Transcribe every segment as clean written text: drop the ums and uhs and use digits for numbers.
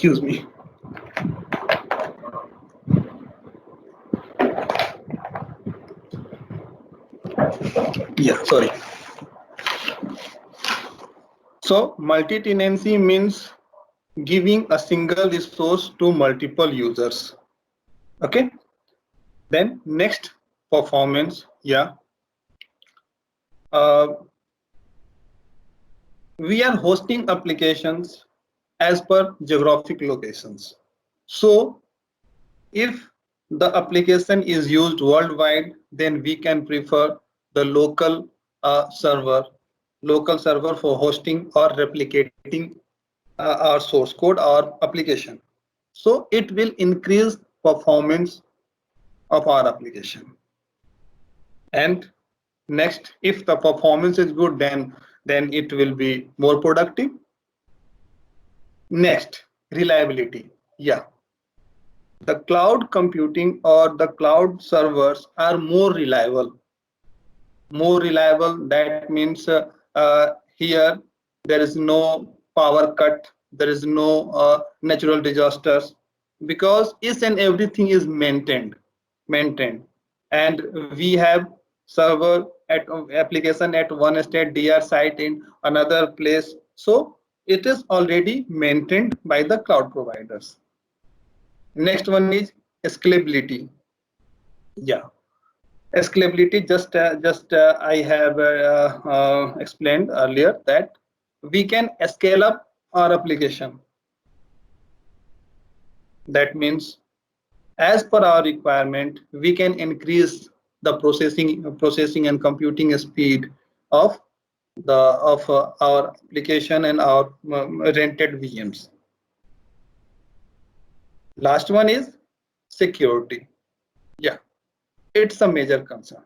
Excuse me. Yeah, sorry. So multi-tenancy means giving a single resource to multiple users. Okay. Then next, performance. Yeah. Uh, we are hosting applications as per geographic locations. So if the application is used worldwide, then we can prefer the local server for hosting or replicating our source code or application. So it will increase performance of our application. And next, if the performance is good, then it will be more productive. Next, reliability. Yeah, the cloud computing or the cloud servers are more reliable. That means here there is no power cut, there is no natural disasters, because each and everything is maintained, and we have server at application at one state, DR site in another place, so it is already maintained by the cloud providers. Next one is scalability. Yeah, scalability, just I have explained earlier that we can scale up our application. That means as per our requirement, we can increase the processing and computing speed of our application and our rented VMs. Last one is security. Yeah, it's a major concern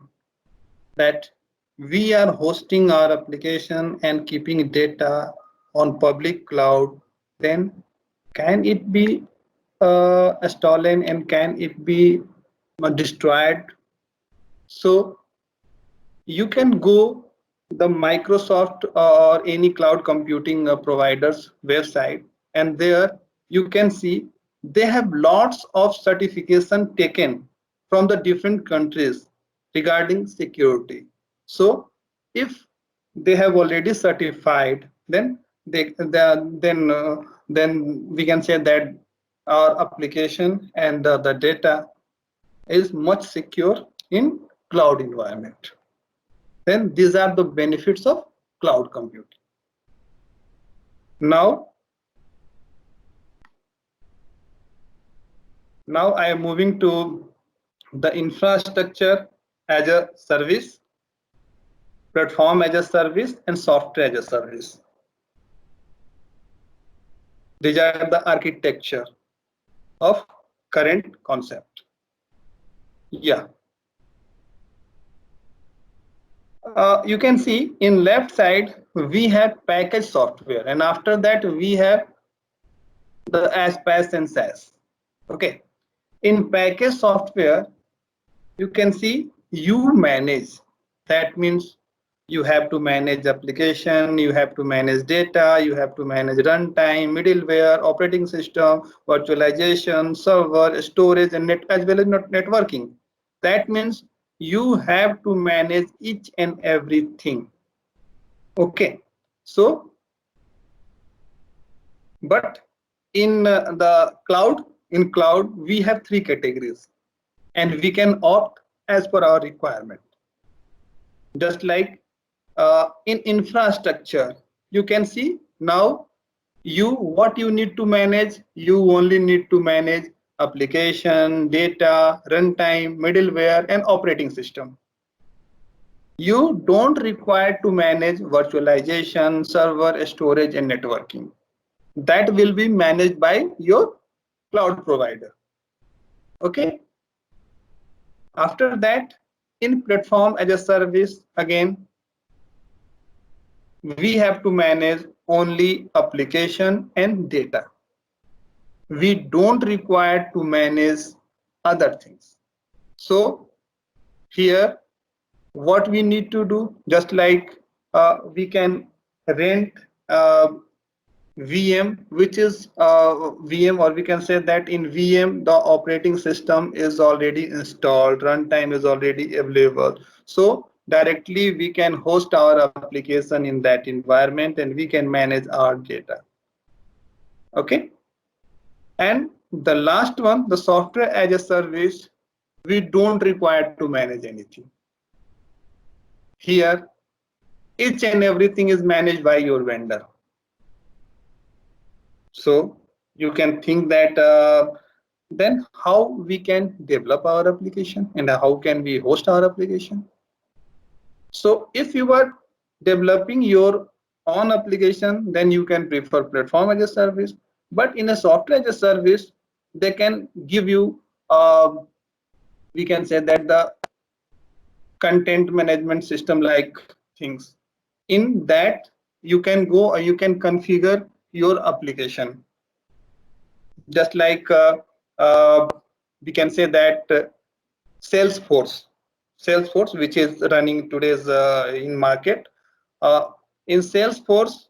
that we are hosting our application and keeping data on public cloud. Then can it be stolen and can it be destroyed? So you can go the Microsoft or any cloud computing providers website, and there you can see they have lots of certification taken from the different countries regarding security. So if they have already certified, then then we can say that our application and the data is much secure in cloud environment. Then these are the benefits of cloud computing. Now I am moving to the infrastructure as a service, platform as a service, and software as a service. These are the architecture of current concept. Yeah. You can see in left side we have package software, and after that we have the PaaS and SaaS. Okay. In package software, you can see you manage. That means you have to manage application, you have to manage data, you have to manage runtime, middleware, operating system, virtualization, server, storage, and as well as networking. That means you have to manage each and everything. Okay, so but in in cloud we have three categories, and we can opt as per our requirement. Just like in infrastructure, you can see now what you need to manage. You only need to manage application, data, runtime, middleware, and operating system. You don't require to manage virtualization, server, storage, and networking. That will be managed by your cloud provider. Okay. After that, in platform as a service, again, we have to manage only application and data. We don't require to manage other things. So here, what we need to do, just like we can rent VM, which is VM, or we can say that in VM the operating system is already installed, runtime is already available. So directly we can host our application in that environment and we can manage our data. Okay. And the last one, the software as a service, we don't require to manage anything. Here, each and everything is managed by your vendor. So you can think that then how we can develop our application and how can we host our application. So if you are developing your own application, then you can prefer platform as a service. But in a software as a service, they can give you, we can say that the content management system like things. In that, you can go or you can configure your application. Just like we can say that Salesforce, which is running today's in market. Uh, in Salesforce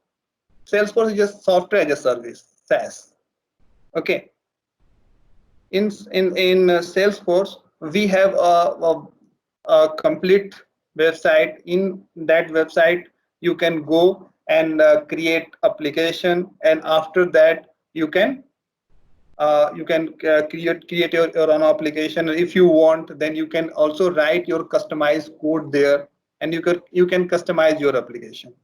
is just software as a service, SaaS. Okay. In Salesforce, we have a complete website. In that website, you can go and create application, and after that, you can create your own application. If you want, then you can also write your customized code there, and you can customize your application.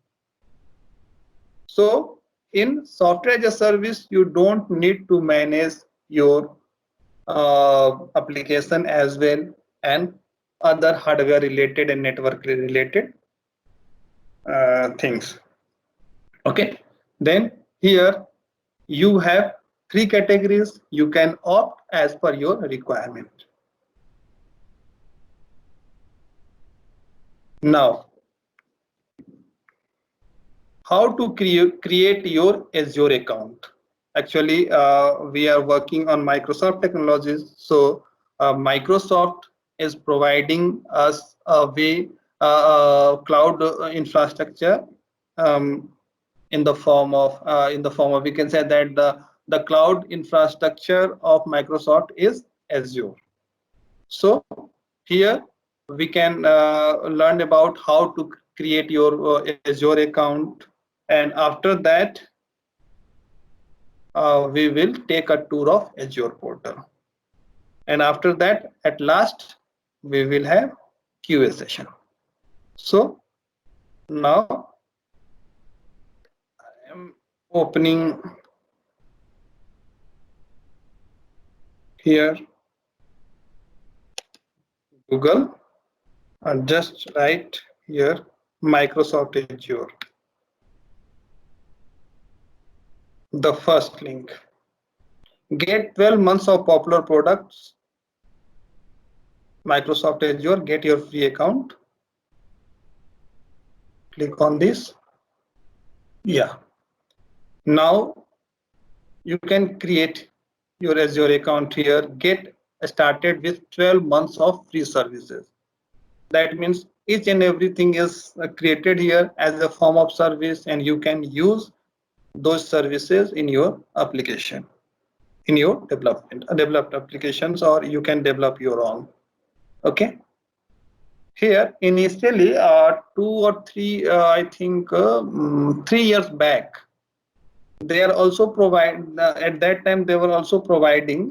So in software as a service, you don't need to manage your application as well, and other hardware related and network related things. Okay, then here you have three categories. You can opt as per your requirement. Now, how to create your Azure account? Actually, we are working on Microsoft technologies. So Microsoft is providing us a way, cloud infrastructure um, in the form of we can say that the cloud infrastructure of Microsoft is Azure. So here we can learn about how to create your Azure account, and after that we will take a tour of Azure portal, and after that at last we will have QA session. So now I am opening here Google and just write here Microsoft Azure. The first link, get 12 months of popular products, Microsoft Azure, get your free account. Click on this. Yeah. Now you can create your Azure account here, get started with 12 months of free services. That means each and everything is created here as a form of service, and you can use those services in your application, in your developed applications, or you can develop your own. Okay. Here initially 2 or 3 I think 3 years back, they are also at that time they were also providing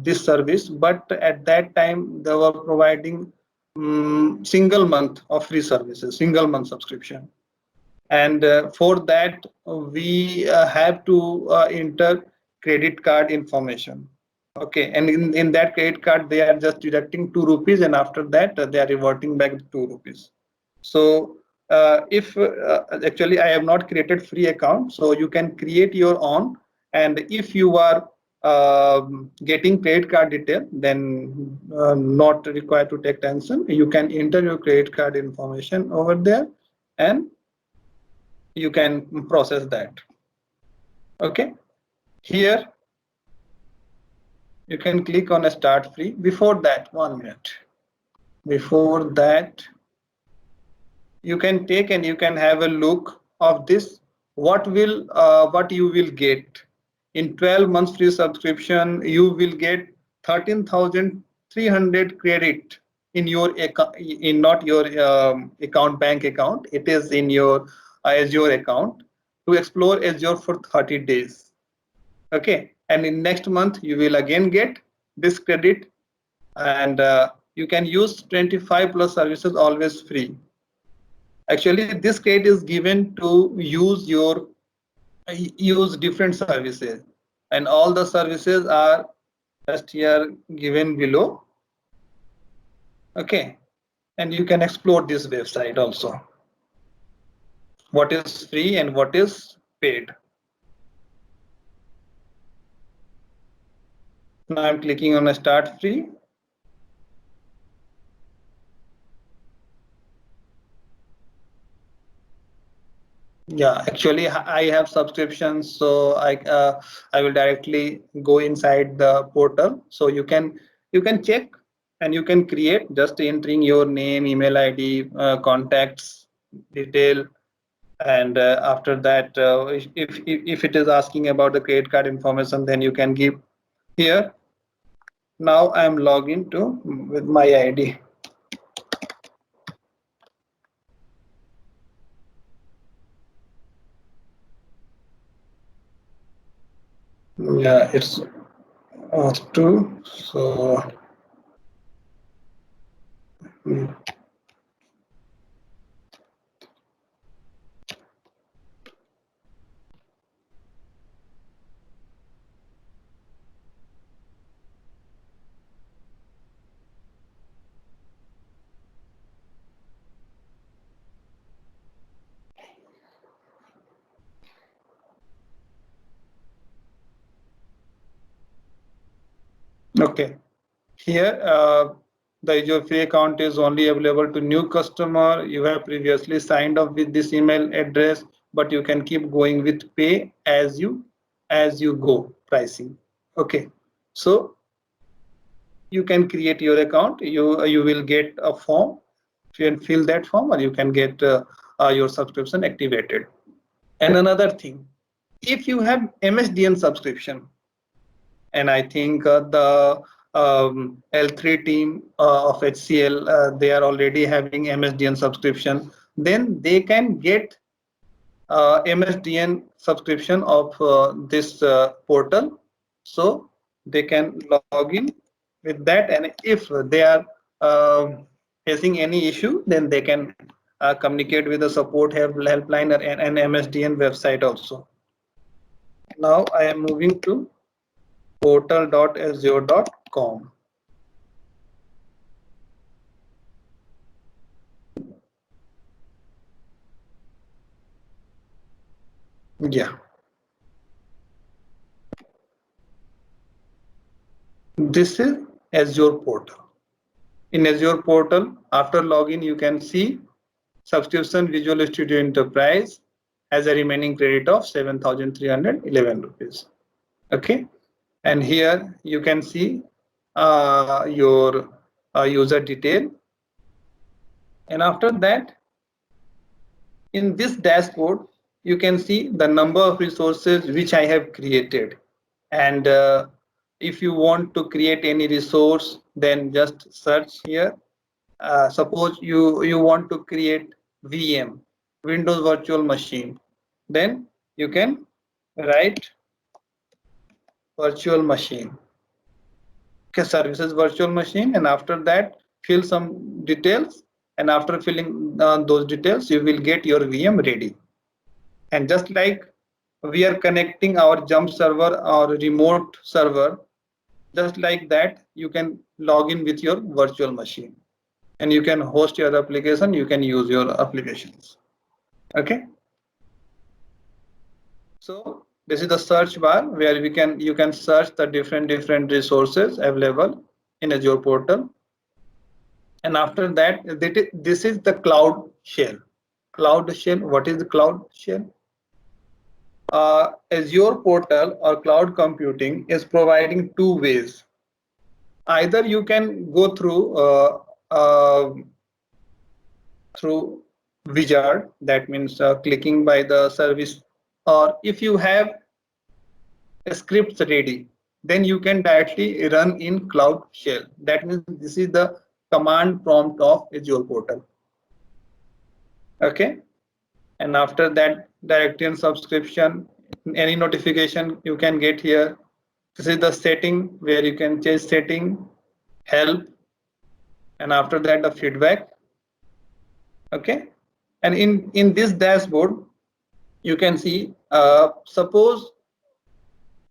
this service, but at that time they were providing single month of free services, single month subscription, and for that we have to enter credit card information. Okay, and in that credit card they are just deducting 2 rupees, and after that they are reverting back 2 rupees. So if actually I have not created free account, so you can create your own, and if you are getting credit card detail, then not required to take tension. You can enter your credit card information over there, and you can process that. Okay, here you can click on a start free. Before that, 1 minute. Before that, you can take and you can have a look of this what you will get in 12 months free subscription. You will get 13,300 credit in your account, in not your account, bank account. It is in your Azure account, to explore Azure for 30 days. Okay, and in next month you will again get this credit, and you can use 25 plus services always free. Actually, this credit is given to use different services, and all the services are just here given below. Okay, and you can explore this website also, what is free and what is paid. Now I'm clicking on a start free. Yeah, actually I have subscriptions, so I will directly go inside the portal. So you can check and you can create, just entering your name, email ID, contacts detail, and after that if it is asking about the credit card information, then you can give here. Now I am logged into with my ID. Yeah, it's true. So okay, here the Azure free account is only available to new customer. You have previously signed up with this email address, but you can keep going with pay as you go pricing. Okay, so you can create your account. You will get a form. You can fill that form, or you can get your subscription activated. And another thing, if you have MSDN subscription, and I think the L3 team of HCL, they are already having MSDN subscription, then they can get MSDN subscription of this portal, so they can log in with that, and if they are facing any issue, then they can communicate with the support helpline and MSDN website also. Now I am moving to portal.azure.com. Yeah, this is Azure portal. In Azure portal, after login, you can see subscription Visual Studio Enterprise has a remaining credit of 7,311 rupees. Okay, and here you can see your user detail, and after that, in this dashboard, you can see the number of resources which I have created, and if you want to create any resource, then just search here. Suppose you want to create VM, Windows Virtual Machine, then you can write virtual machine. Okay, services virtual machine, and after that fill some details, and after filling those details, you will get your VM ready. And just like we are connecting our jump server or remote server, just like that you can log in with your virtual machine, and you can host your application, you can use your applications. Okay, so this is the search bar where you can search the different resources available in Azure portal. And after that, this is the Cloud Shell. Cloud Shell, what is the Cloud Shell? Azure portal or cloud computing is providing two ways. Either you can go through wizard, that means clicking by the service or if you have scripts ready, then you can directly run in Cloud Shell. That means this is the command prompt of Azure portal. Okay, and after that, directory and subscription, any notification you can get here. This is the setting where you can change setting, help, and after that the feedback. Okay, and in this dashboard you can see, suppose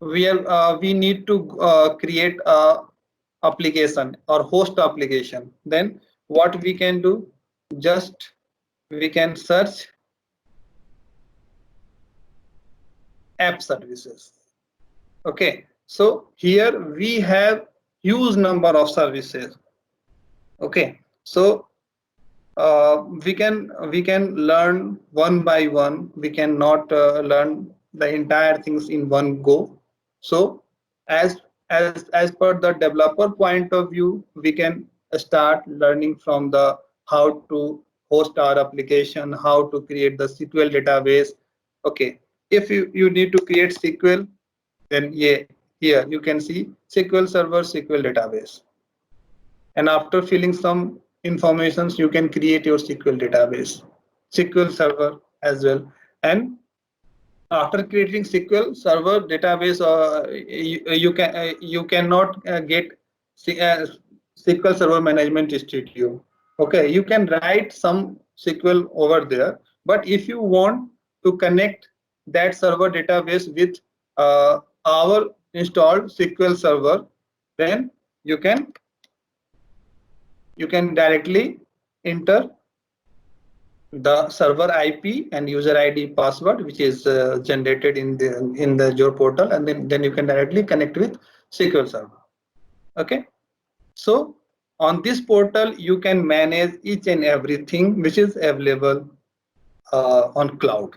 we need to create a application or host application, then what we can do, just we can search app services. Okay, so here we have huge number of services. Okay, so we can learn one by one. We cannot learn the entire things in one go. So as per the developer point of view, we can start learning from the how to host our application, how to create the SQL database. Okay, if you need to create SQL, then yeah, here you can see SQL Server, SQL database, and after filling some informations you can create your SQL database, SQL Server as well. And after creating SQL Server database, you cannot get SQL Server Management Studio. Okay, you can write some SQL over there, but if you want to connect that server database with our installed SQL Server, then you can directly enter the server IP and user ID password, which is generated in the Azure portal, and then you can directly connect with SQL Server. Okay, so on this portal you can manage each and everything which is available on cloud.